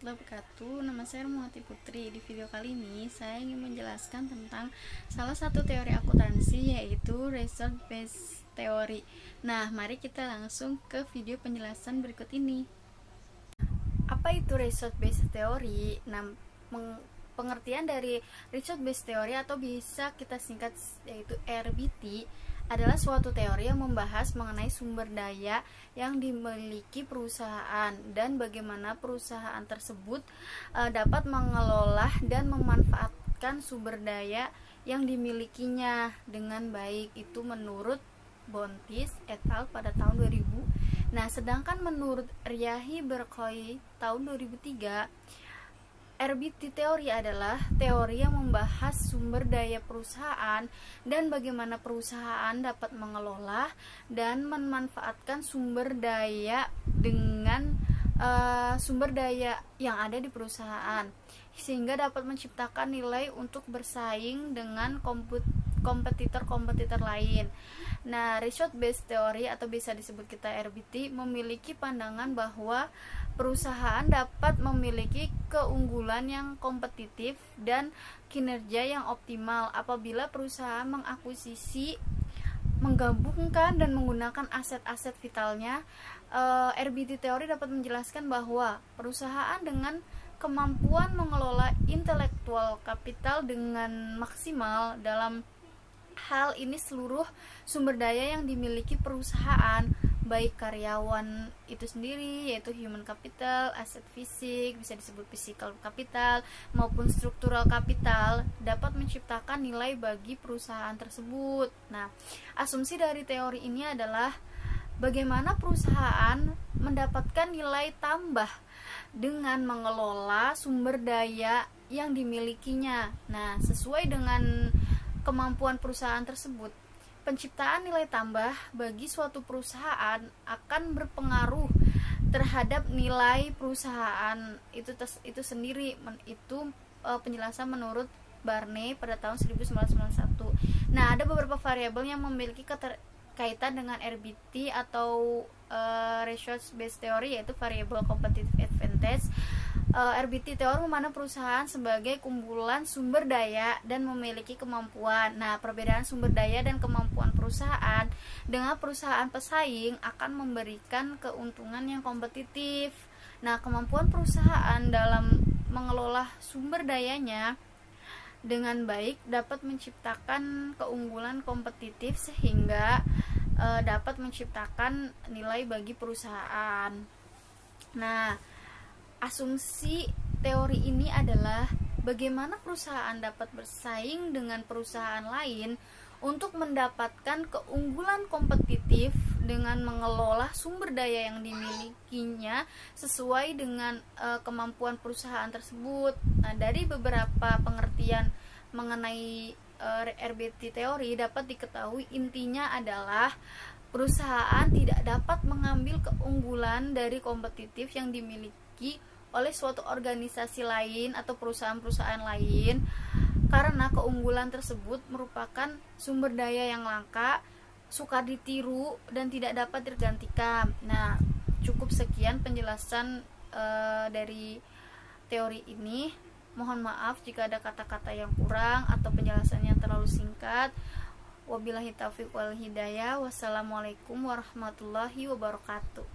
warahmatullahi wabarakatuh. Nama saya Muhati Putri. Di video kali ini saya ingin menjelaskan tentang salah satu teori akuntansi, yaitu result based theory. Nah, mari kita langsung ke video penjelasan berikut ini. Apa itu result based theory? Nah, pengertian dari result based theory atau bisa kita singkat yaitu RBT adalah suatu teori yang membahas mengenai sumber daya yang dimiliki perusahaan dan bagaimana perusahaan tersebut dapat mengelola dan memanfaatkan sumber daya yang dimilikinya dengan baik. Itu menurut Bontis et al. Pada tahun 2000. Nah, sedangkan menurut Ryahi Berkeley tahun 2003, RBT teori adalah teori yang membahas sumber daya perusahaan dan bagaimana perusahaan dapat mengelola dan memanfaatkan sumber daya dengan sumber daya yang ada di perusahaan sehingga dapat menciptakan nilai untuk bersaing dengan kompetitor-kompetitor lain. Nah, result based theory atau bisa disebut kita RBT memiliki pandangan bahwa perusahaan dapat memiliki keunggulan yang kompetitif dan kinerja yang optimal apabila perusahaan mengakuisisi, menggabungkan dan menggunakan aset-aset vitalnya. RBT teori dapat menjelaskan bahwa perusahaan dengan kemampuan mengelola intelektual kapital dengan maksimal. Dalam hal ini seluruh sumber daya yang dimiliki perusahaan, baik karyawan itu sendiri yaitu human capital, aset fisik bisa disebut physical capital maupun struktural capital, dapat menciptakan nilai bagi perusahaan tersebut. Nah, asumsi dari teori ini adalah bagaimana perusahaan mendapatkan nilai tambah dengan mengelola sumber daya yang dimilikinya. Nah, sesuai dengan kemampuan perusahaan tersebut, penciptaan nilai tambah bagi suatu perusahaan akan berpengaruh terhadap nilai perusahaan itu sendiri. Itu penjelasan menurut Barney pada tahun 1991. Nah, ada beberapa variabel yang memiliki kaitan dengan RBT atau result based theory, yaitu variabel competitive advantage. RBT teori memandang perusahaan sebagai kumpulan sumber daya dan memiliki kemampuan. Nah, perbedaan sumber daya dan kemampuan perusahaan dengan perusahaan pesaing akan memberikan keuntungan yang kompetitif. Nah, kemampuan perusahaan dalam mengelola sumber dayanya dengan baik dapat menciptakan keunggulan kompetitif sehingga dapat menciptakan nilai bagi perusahaan. Nah, asumsi teori ini adalah bagaimana perusahaan dapat bersaing dengan perusahaan lain untuk mendapatkan keunggulan kompetitif dengan mengelola sumber daya yang dimilikinya sesuai dengan kemampuan perusahaan tersebut. Nah, dari beberapa pengertian mengenai RBT teori dapat diketahui intinya adalah perusahaan tidak dapat mengambil keunggulan dari kompetitif yang dimiliki oleh suatu organisasi lain atau perusahaan-perusahaan lain karena keunggulan tersebut merupakan sumber daya yang langka, sukar ditiru dan tidak dapat tergantikan. Nah, cukup sekian penjelasan dari teori ini. Mohon maaf jika ada kata-kata yang kurang atau penjelasan yang terlalu singkat. Wabillahi taufiq wal hidayah. Wassalamualaikum warahmatullahi wabarakatuh.